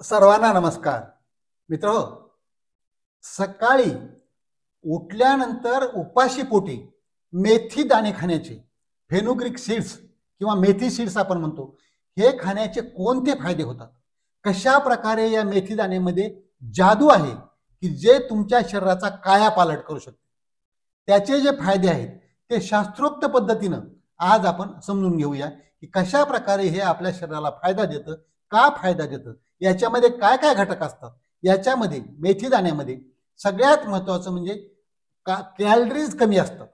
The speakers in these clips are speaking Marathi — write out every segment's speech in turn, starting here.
सर्वांना नमस्कार मित्र. सकाळी उठल्यानंतर उपाशी पोटी मेथी दाणे खाण्याचे, फेनुग्रीक सीड्स किंवा मेथी सीड्स आपण म्हणतो, हे खाण्याचे कोणते फायदे होतात? कशा प्रकारे या मेथी दाण्यामध्ये जादू आहे की जे तुमच्या शरीराचा कायापालट करू शकते? त्याचे जे फायदे आहेत ते शास्त्रोक्त पद्धतीनं आज आपण समजून घेऊया की कशा प्रकारे हे आपल्या शरीराला फायदा देतं, का फायदा देतं, याच्यामध्ये काय काय घटक असतात. याच्यामध्ये मेथी दाण्यामध्ये सगळ्यात महत्त्वाचं म्हणजे कॅलरीज कमी असतात.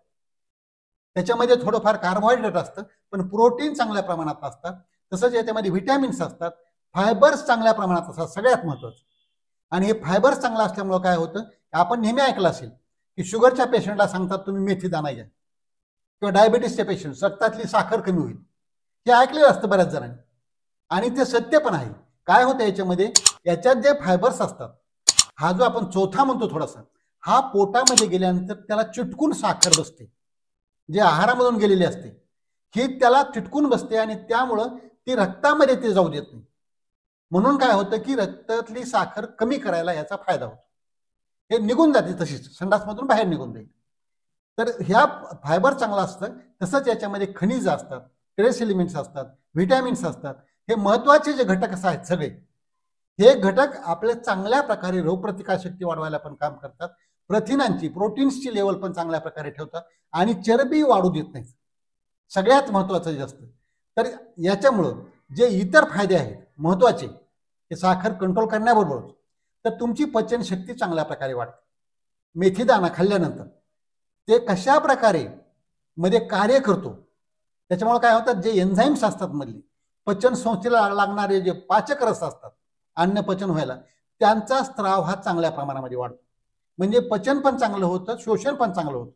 त्याच्यामध्ये थोडंफार कार्बोहायड्रेट असतं, पण प्रोटीन चांगल्या प्रमाणात असतात. तसंच याच्यामध्ये व्हिटॅमिन्स असतात, फायबर्स चांगल्या प्रमाणात असतात, सगळ्यात महत्त्वाचं. आणि हे फायबर्स चांगलं असल्यामुळं काय होतं, आपण नेहमी ऐकलं असेल की शुगरच्या पेशंटला सांगतात तुम्ही मेथी दाणा घ्या, किंवा डायबिटीसचे पेशंट रक्तातली साखर कमी होईल, हे ऐकलेलं असतं बऱ्याच जणांनी. आणि ते सत्य पण आहे. काय होतं याच्यामध्ये, याच्यात जे फायबर्स असतात, हा जो आपण चौथा म्हणतो थोडासा, हा पोटामध्ये गेल्यानंतर त्याला चिटकून साखर बसते, जे आहारामधून गेलेली असते ही त्याला चिटकून बसते आणि त्यामुळं ती रक्तामध्ये ते जाऊ देत नाही. म्हणून काय होतं की रक्तातली साखर कमी करायला याचा फायदा होतो. हे निघून जाते, तशीच संडासमधून बाहेर निघून जाईल. तर ह्या फायबर चांगला असतं. तसंच याच्यामध्ये खनिज असतात, ट्रेस एलिमेंट्स असतात, व्हिटॅमिन्स असतात. हे महत्वाचे जे घटक असं आहेत सगळे, हे घटक आपल्या चांगल्या प्रकारे रोगप्रतिकारशक्ती वाढवायला पण काम करतात. प्रथिनांची, प्रोटीन्सची लेवल पण चांगल्या प्रकारे ठेवतात आणि चरबी वाढू देत नाहीत. सगळ्यात महत्वाचं जे असतं. तर याच्यामुळं जे इतर फायदे आहेत महत्वाचे, हे साखर कंट्रोल करण्याबरोबर तर तुमची पचनशक्ती चांगल्या प्रकारे वाढते. मेथी दाणा खाल्ल्यानंतर ते कशा प्रकारे मध्ये कार्य करतो, त्याच्यामुळे काय होतं, जे एन्झाईम्स असतात मधली पचन संस्थेला लागणारे जे पाचक रस असतात अन्न पचन व्हायला, त्यांचा स्त्राव हा चांगल्या प्रमाणामध्ये वाढतो. म्हणजे पचन पण चांगलं होतं, शोषण पण चांगलं होतं.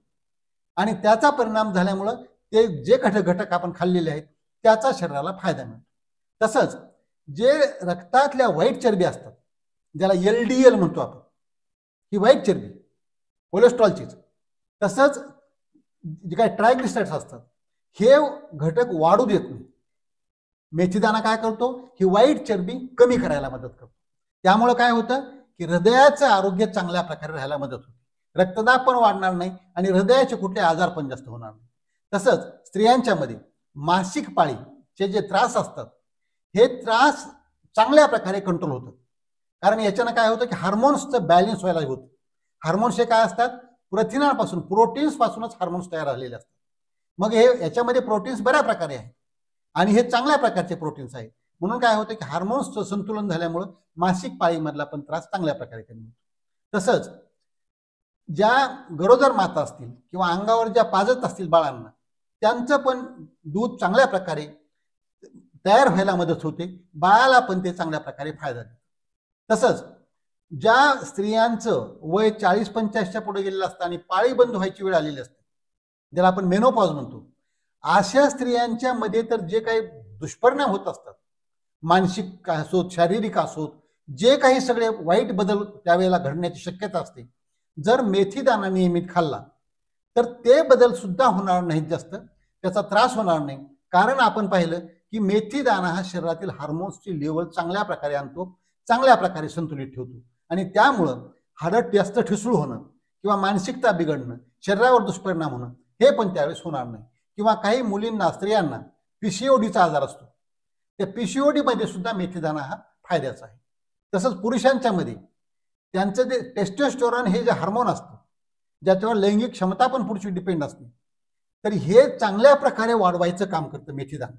आणि त्याचा परिणाम झाल्यामुळं ते जे घटक आपण खाल्लेले आहेत त्याचा शरीराला फायदा मिळतो. तसंच जे रक्तातल्या वाईट चरबी असतात, ज्याला LDL म्हणतो आपण, ही वाईट चरबी कोलेस्ट्रॉलचीच, तसंच जे काही ट्रायग्लिसराइड्स असतात, हे घटक वाढू देत नाही. मेथी दाणा काय करतो, ही वाईट चरबी कमी करायला मदत करतो. त्यामुळे काय होतं की हृदयाचं आरोग्य चांगल्या प्रकारे राहायला मदत होते. रक्तदाब पण वाढणार नाही आणि हृदयाचे कुठले आजार पण जास्त होणार नाही. तसंच स्त्रियांच्या मध्ये मासिक पाळीचे जे त्रास असतात, हे त्रास चांगल्या प्रकारे कंट्रोल होतात. कारण याच्यानं काय होतं की हार्मोन्सचं बॅलन्स व्हायला होतं. हार्मोन्स हे काय असतात, प्रथिनांपासून, प्रोटीन्स पासूनच हार्मोन्स तयार झालेले असतात. मग हे याच्यामध्ये प्रोटीन्स बऱ्या प्रकारे आहेत आणि हे चांगल्या प्रकारचे प्रोटीन्स आहेत. म्हणून काय होतं की हार्मोन्सचं संतुलन झाल्यामुळं मासिक पाळीमधला पण त्रास चांगल्या प्रकारे कमी होतो. तसंच ज्या गरोदर माता असतील किंवा अंगावर ज्या पाजत असतील बाळांना, त्यांचं पण दूध चांगल्या प्रकारे तयार व्हायला मदत होते. बाळाला पण ते चांगल्या प्रकारे फायदा देते. तसंच ज्या स्त्रियांचं वय 40-50च्या पुढे गेलेलं असतं आणि पाळी बंद व्हायची वेळ आलेली असते, ज्याला आपण मेनोपॉज म्हणतो, अशा स्त्रियांच्या मध्ये तर जे काही दुष्परिणाम होत असतात, मानसिक असोत, शारीरिक असोत, जे काही सगळे वाईट बदल त्यावेळेला घडण्याची शक्यता असते. जर मेथी दाणा नियमित खाल्ला तर ते बदल सुद्धा होणार नाहीत, जास्त त्याचा त्रास होणार नाही. कारण आपण पाहिलं की मेथी दाणा हा शरीरातील हार्मोन्सची लेवल चांगल्या प्रकारे आणतो, चांगल्या प्रकारे संतुलित ठेवतो. आणि त्यामुळं हाडं जास्त ठिसूळ होणं किंवा मानसिकता बिघडणं, शरीरावर दुष्परिणाम होणं, हे पण त्यावेळेस होणार नाही. किंवा काही मुलींना, स्त्रियांना PCODचा आजार असतो, त्या PCOD मध्ये सुद्धा मेथी दाणा हा फायद्याचा आहे. तसंच पुरुषांच्या मध्ये त्यांचं जे टेस्टोस्टेरॉन हे जे हार्मोन असतं, ज्याच्यावर लैंगिक क्षमता पण पुढची डिपेंड असते, तर हे चांगल्या प्रकारे वाढवायचं काम करतं मेथी दाणा.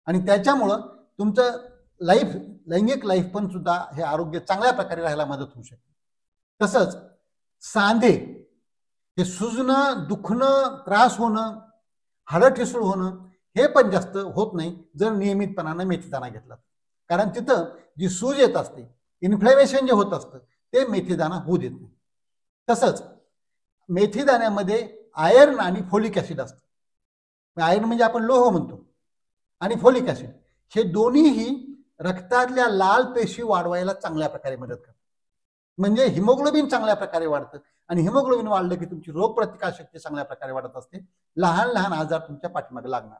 आणि त्याच्यामुळं तुमचं लैंगिक लाईफ पण सुद्धा हे आरोग्य चांगल्या प्रकारे राहायला मदत होऊ शकते. तसंच सांधे हे सुजणं, दुखणं, त्रास होणं, हाडं ठिसूळ होणं, हे पण जास्त होत नाही जर नियमितपणानं मेथी दाणा घेतला. कारण तिथं जी सूज येत असते, इन्फ्लेमेशन जे होत असतं, ते मेथी दाणा होऊ देत नाही. तसंच मेथी दाण्यामध्ये आयर्न आणि फोलिक ऍसिड असतं. आयर्न म्हणजे आपण लोह म्हणतो, आणि फोलिक ऍसिड हे दोन्हीही रक्तातल्या लाल पेशी वाढवायला चांगल्या प्रकारे मदत करतात. म्हणजे हिमोग्लोबिन चांगल्या प्रकारे वाढतं आणि हिमोग्लोबिन वाढलं की तुमची रोगप्रतिकारशक्ती चांगल्या प्रकारे वाढत असते, लहान लहान आजार तुमच्या पाठीमागे लागणार.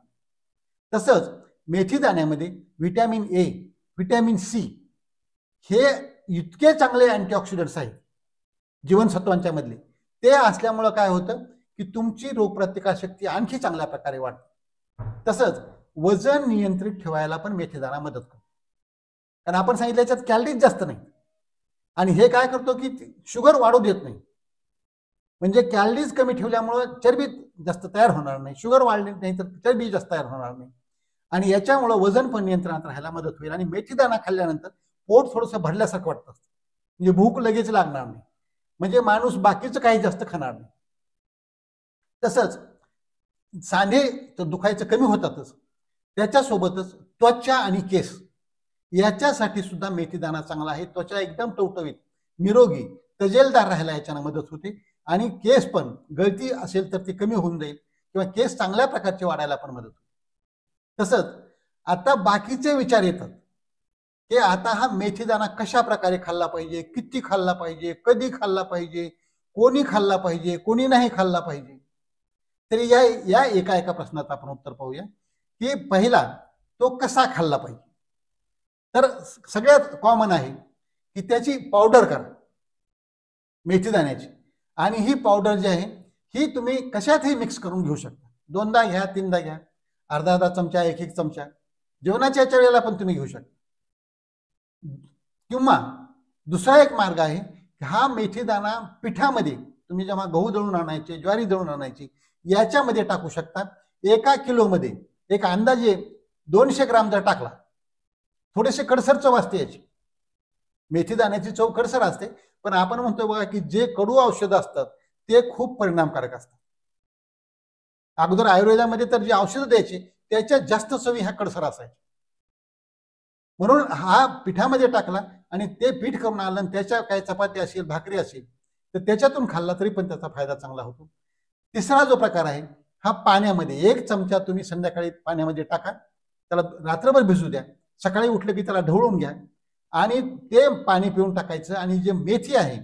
तसंच मेथी दाण्यामध्ये व्हिटॅमिन ए, व्हिटॅमिन सी हे इतके चांगले अँटीऑक्सिडंट्स आहेत जीवनसत्वांच्या मधले, ते असल्यामुळं काय होतं की तुमची रोगप्रतिकारशक्ती आणखी चांगल्या प्रकारे वाढते. तसंच वजन नियंत्रित ठेवायला पण मेथीदाणा मदत करतो, कारण आपण सांगितलं याच्यात कॅलरीज जास्त नाही आणि हे काय करतो की शुगर वाढू देत नाही. म्हणजे कॅलरीज कमी ठेवल्यामुळं चरबी जास्त तयार होणार नाही, शुगर वाढली नाही तर चरबी जास्त तयार होणार नाही आणि याच्यामुळं वजन पण नियंत्रणात राहायला मदत होईल. आणि मेथीदाणा खाल्ल्यानंतर पोट थोडंसं भरल्यासारखं वाटतं, म्हणजे भूक लगेच लागणार नाही, म्हणजे माणूस बाकीचं काही जास्त खाणार नाही. तसंच सांधे तर दुखायचं कमी होतातच, त्याच्यासोबतच त्वचा आणि केस याच्यासाठी सुद्धा मेथीदाणा चांगला आहे. त्वचा एकदम टवटवीत, निरोगी, तजेलदार राहायला याच्यानं मदत होते आणि केस पण गळती असेल तर ती कमी होऊन जाईल किंवा केस चांगल्या प्रकारचे वाढायला पण मदत होते. तसंच आता बाकीचे विचार येतात की आता हा मेथीदाणा कशा प्रकारे खाल्ला पाहिजे, किती खाल्ला पाहिजे, कधी खाल्ला पाहिजे, कोणी खाल्ला पाहिजे, कोणी नाही खाल्ला पाहिजे. तरी या एका एका प्रश्नाचं आपण उत्तर पाहूया की पहिला, तो कसा खाल्ला पाहिजे. तर सगळ्यात कॉमन आहे की त्याची पावडर करा मेथीदाण्याची, आणि ही पावडर जी आहे ही तुम्ही कशातही मिक्स करून घेऊ शकता. 2दा घ्या, 3दा घ्या, अर्धा अर्धा चमचा, एक एक चमचा जेवणाच्या वेळेला पण तुम्ही घेऊ शकता. किंवा दुसरा एक मार्ग आहे की हा मेथीदाणा पिठामध्ये तुम्ही जेव्हा गहू दळून आणायचे, ज्वारी दळून आणायची, याच्यामध्ये टाकू शकता. 1 किलोमध्ये एक अंदाजे 200 ग्राम जर टाकला, थोडेसे कडसर चव असते याची, मेथीदाण्याची चव कडसर असते, पण आपण म्हणतो बघा की जे कडू औषध असतात ते खूप परिणामकारक असतात. अगोदर आयुर्वेदामध्ये तर जी औषधं द्यायची त्याच्यात जास्त चवी ह्या कडसर असायच्या. म्हणून हा पिठामध्ये टाकला आणि ते पीठ करून आलं आणि त्याच्या काय चपाती असेल, भाकरी असेल तर त्याच्यातून खाल्ला तरी पण त्याचा फायदा चांगला होतो. तिसरा जो प्रकार आहे हा पाण्यामध्ये 1 चमचा तुम्ही संध्याकाळी पाण्यामध्ये टाका, त्याला रात्रभर भिजू द्या, सकाळी उठलं की त्याला ढवळून घ्या आणि ते पाणी पिऊन टाकायचं आणि जे मेथी आहे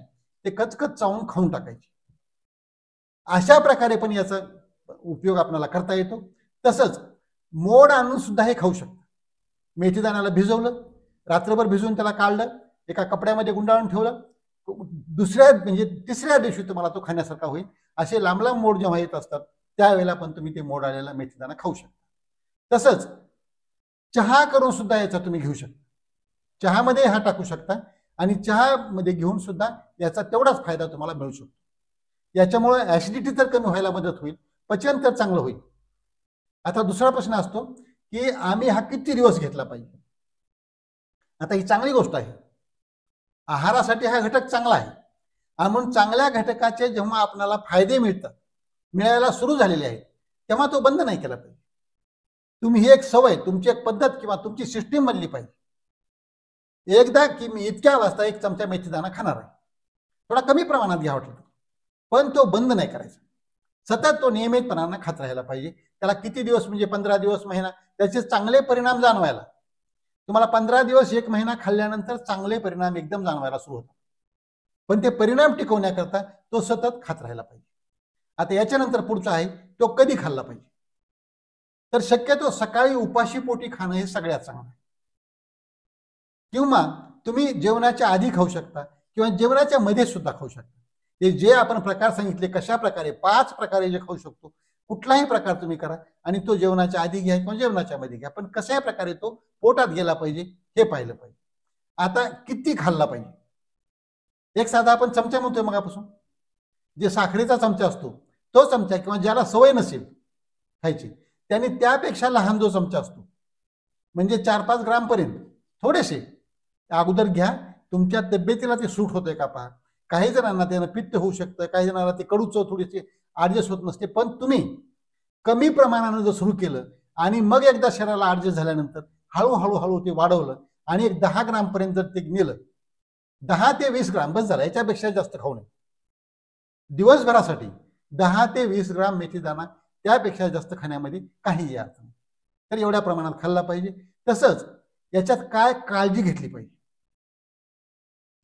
ते कचकच चावून खाऊन टाकायची. अशा प्रकारे पण याचा उपयोग आपल्याला करता येतो. तसंच मोड आणून सुद्धा हे खाऊ शकता. मेथीदाण्याला भिजवलं, रात्रभर भिजवून त्याला काढलं, एका कपड्यामध्ये गुंडाळून ठेवलं, दुसऱ्या म्हणजे तिसऱ्या दिवशी तुम्हाला तो खाण्यासारखा होईल. असे लांब लांब मोड जेव्हा येत असतात त्यावेळेला पण तुम्ही ते मोड आलेला मेथीदाणा खाऊ शकता. तसंच चहा करून सुद्धा याचा तुम्ही घेऊ शकता, चहामध्ये हा टाकू शकता आणि चहामध्ये घेऊन सुद्धा याचा तेवढाच फायदा तुम्हाला मिळू शकतो. याच्यामुळे ऍसिडिटी तर कमी व्हायला मदत होईल, पचन तर चांगलं होईल. आता दुसरा प्रश्न असतो की आम्ही हा किती दिवस घेतला पाहिजे. आता ही चांगली गोष्ट आहे, आहारासाठी हा घटक चांगला आहे, म्हणून चांगल्या घटकाचे जेव्हा आपल्याला फायदे मिळायला सुरू झालेले आहेत तेव्हा तो बंद नाही केला पाहिजे. तुम्ही ही एक सवय, तुमची एक पद्धत किंवा तुमची सिस्टीम बनली पाहिजे. एकदा की मी इतक्या वाजता 1 चमचा मेथीदाणा खाणार आहे, थोडा कमी प्रमाणात घ्या वाटलं, पण तो बंद नाही करायचा, सतत तो नियमितपणानं खात राहायला पाहिजे. त्याला किती दिवस म्हणजे 15 दिवस, महिना, त्याचे चांगले परिणाम जाणवायला, तुम्हाला 15 दिवस 1 महिना खाल्ल्यानंतर चांगले परिणाम एकदम जाणवायला सुरू होतात. पण ते परिणाम टिकवण्याकरता तो सतत खात राहायला पाहिजे. आता याच्यानंतर पुढचा आहे तो कधी खाल्ला पाहिजे. तर शक्यतो सकाळी उपाशी पोटी खाणं हे सगळ्यात चांगलं आहे, किंवा तुम्ही जेवणाच्या आधी खाऊ शकता किंवा जेवणाच्या मध्ये सुद्धा खाऊ शकता. हे जे आपण प्रकार सांगितले कशा प्रकारे 5 प्रकारे जे खाऊ शकतो, कुठलाही प्रकार तुम्ही करा आणि तो जेवणाच्या आधी घ्या किंवा जेवणाच्या मध्ये घ्या, पण कशा प्रकारे तो पोटात गेला पाहिजे हे पाहिलं पाहिजे. आता किती खाल्ला पाहिजे. एक साधा आपण चमचा म्हणतोय मगापासून, जे साखरेचा चमचा असतो तो चमचा, किंवा ज्याला सवय नसेल खायची त्याने त्यापेक्षा लहान जो चमचा असतो, म्हणजे 4-5 ग्राम पर्यंत थोडेसे अगोदर घ्या. तुमच्या तब्येतीला ते सूट होतंय का पहा. काही जणांना त्यानं पित्त होऊ शकतं, काही जणांना ते कडू चव थोडीशी ऍडजस्ट होत नसते, पण तुम्ही कमी प्रमाणानं जर सुरू केलं आणि मग एकदा शरीराला ऍडजस्ट झाल्यानंतर हळूहळू ते वाढवलं आणि एक 10 ग्राम पर्यंत जर ते नेलं, 10 ते 20 ग्राम बस झाला, याच्यापेक्षा जास्त खाऊ नये. दिवसभरासाठी 10 ते 20 ग्राम मेथीदाणा, त्यापेक्षा जास्त खाण्यामध्ये काहीही अर्थ नाही. तर एवढ्या प्रमाणात खाल्ला पाहिजे. तसंच याच्यात काय काळजी घेतली पाहिजे.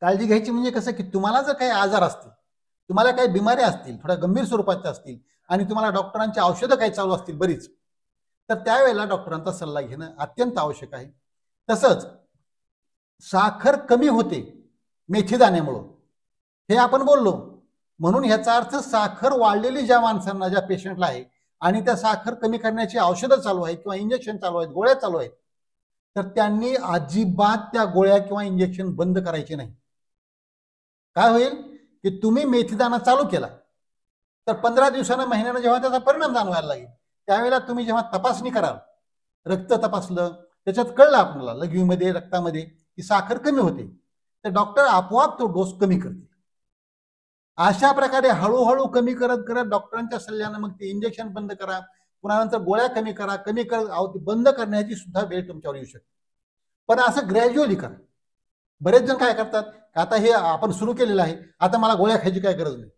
काळजी घ्यायची म्हणजे कसं की तुम्हाला जर काही आजार असतील तुम्हाला काही बिमाऱ्या असतील, थोड्या गंभीर स्वरूपाच्या असतील आणि तुम्हाला डॉक्टरांची औषधं काही चालू असतील बरीच, तर त्यावेळेला डॉक्टरांचा सल्ला घेणं अत्यंत आवश्यक आहे. तसंच साखर कमी होते मेथीदाण्यामुळं, हे आपण बोललो. म्हणून ह्याचा अर्थ साखर वाढलेली ज्या माणसांना, ज्या पेशंटला आहे आणि त्या साखर कमी करण्याची औषधं चालू आहेत किंवा इंजेक्शन चालू आहेत, गोळ्या चालू आहेत, तर त्यांनी अजिबात त्या गोळ्या किंवा इंजेक्शन बंद करायचे नाही. काय होईल की तुम्ही मेथीदाणा चालू केला तर 15 दिवसानं, महिन्यानं जेव्हा त्याचा परिणाम जाणवायला लागेल, त्यावेळेला तुम्ही जेव्हा तपासणी कराल, रक्त तपासलं, त्याच्यात कळलं आपल्याला लघवीमध्ये, रक्तामध्ये की साखर कमी होते, तर डॉक्टर आपोआप तो डोस कमी करतील. अशा प्रकारे हळूहळू कमी करत करत डॉक्टरांच्या सल्ल्यानं मग ते इंजेक्शन बंद करा, पुन्हा नंतर गोळ्या कमी करा, कमी कर बंद करण्याची सुद्धा वेळ तुमच्यावर येऊ शकते. पण असं ग्रॅज्युअली करा. बरेच जण काय करतात, आता हे आपण सुरू केलेलं आहे, आता मला गोळ्या खायची काय गरज नाही.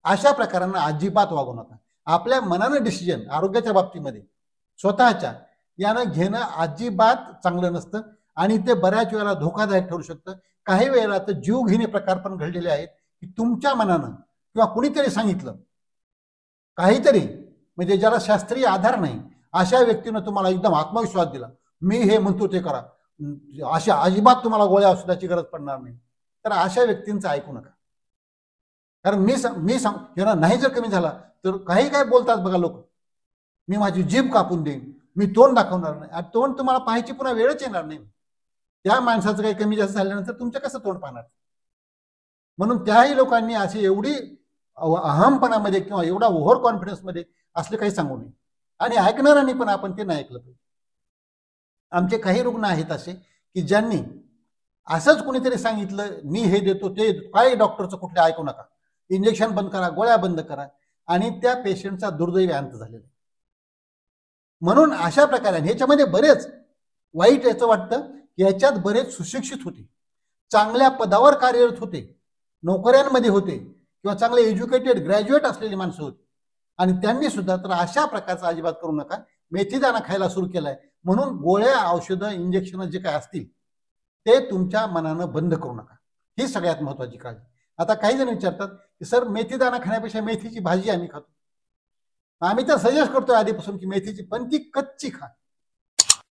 अशा प्रकारांना अजिबात वागू नका. आपल्या मनानं डिसिजन आरोग्याच्या बाबतीमध्ये स्वतःच्या यानं घेणं अजिबात चांगलं नसतं आणि ते बऱ्याच वेळेला धोकादायक ठरू शकतं. काही वेळेला तर जीवघेणे प्रकार पण घडलेले आहेत की तुमच्या मनानं किंवा कुणीतरी सांगितलं काहीतरी, म्हणजे ज्याला शास्त्रीय आधार नाही, अशा व्यक्तीनं तुम्हाला एकदम आत्मविश्वास दिला, मी हे म्हणतो ते करा, अशा अजिबात तुम्हाला गोळ्या औषधाची गरज पडणार नाही, तर अशा व्यक्तींचं ऐकू नका. कारण मी सांग नाही जर कमी झाला तर काही काय बोलतात बघा लोक, मी माझी जीभ कापून देईन, मी तोंड दाखवणार नाही. तोंड तुम्हाला पाहायची पुन्हा वेळच येणार नाही. त्या माणसाचं काही कमी जास्त झाल्यानंतर तुमच्या कसं तोंड पाहणार. म्हणून त्याही लोकांनी अशी एवढी अहमपणामध्ये किंवा एवढा ओव्हर कॉन्फिडन्समध्ये असले काही सांगू नये. आणि ऐकणाऱ्यांनी पण आपण ते नाही ऐकलं पाहिजे. आमचे काही रुग्ण आहेत असे की ज्यांनी असंच कुणीतरी सांगितलं, मी हे देतो ते देतो, काही डॉक्टरचं कुठले ऐकू नका, इंजेक्शन बंद करा, गोळ्या बंद करा, आणि त्या पेशंटचा दुर्दैवी अंत झालेला आहे. म्हणून अशा प्रकारे ह्याच्यामध्ये बरेच वाईट याचं वाटतं की ह्याच्यात बरेच सुशिक्षित होते, चांगल्या पदावर कार्यरत होते, नोकऱ्यांमध्ये होते किंवा चांगले एज्युकेटेड ग्रॅज्युएट असलेली माणसं होती, आणि त्यांनी सुद्धा तर अशा प्रकारचा अजिबात करू नका. मेथीदाणा खायला सुरू केलाय म्हणून गोळ्या, औषधं, इंजेक्शन जे काय असतील ते तुमच्या मनानं बंद करू नका. ही सगळ्यात महत्वाची काळजी. आता काही जण विचारतात की सर, मेथीदाणा खाण्यापेक्षा मेथीची भाजी आम्ही खातो. आम्ही तर सजेस्ट करतोय आधीपासून की मेथीची, पण ती कच्ची खा.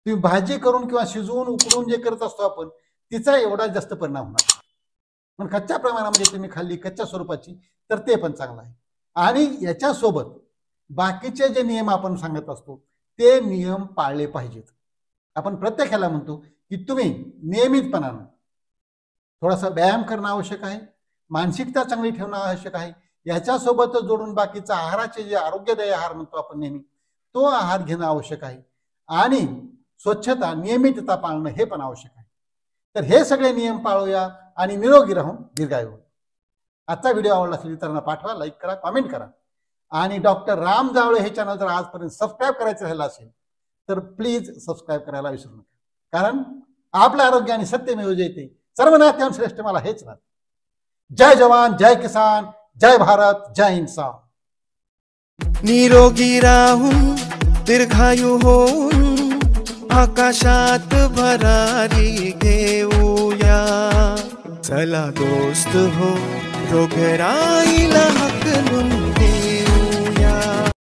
तुम्ही भाजी करून किंवा शिजवून उकडून जे करत असतो आपण, तिचा एवढा जास्त परिणाम होणार. पण कच्च्या प्रमाणामध्ये तुम्ही खाल्ली, कच्च्या स्वरूपाची, तर ते पण चांगलं आहे. आणि याच्यासोबत बाकीचे जे नियम आपण सांगत असतो ते नियम पाळले पाहिजेत. आपण प्रत्येकाला म्हणतो की तुम्ही नियमितपणानं थोडासा व्यायाम करणं आवश्यक आहे, मानसिकता चांगली ठेवणं आवश्यक आहे. याच्यासोबतच जोडून बाकीचा आहाराचे जे आरोग्यदायी आहार म्हणतो आपण नेहमी, तो आहार घेणं आवश्यक आहे. आणि स्वच्छता, नियमितता पाळणं हे पण आवश्यक आहे. तर हे सगळे नियम पाळूया आणि निरोगी राहून दीर्घायू. आजचा व्हिडिओ आवडला असेल तर पाठवा, लाईक करा, कमेंट करा. आणि डॉक्टर राम जावळे हे चॅनल जर आजपर्यंत सबस्क्राईब करायचं राहिलं असेल तर प्लीज सबस्क्राईब करायला विसरू नका. कारण आपलं आरोग्य आणि सत्यमेव जयते, सर्वनाथांत श्रेष्ठ मला हेच राहत. जय जवान, जय किसान, जय भारत, जय इंसान. निरोगी राहून दीर्घायू होऊन आकाशात भरारी घेऊया. चला दोस्त हो, रोगराईला हाकलून दे.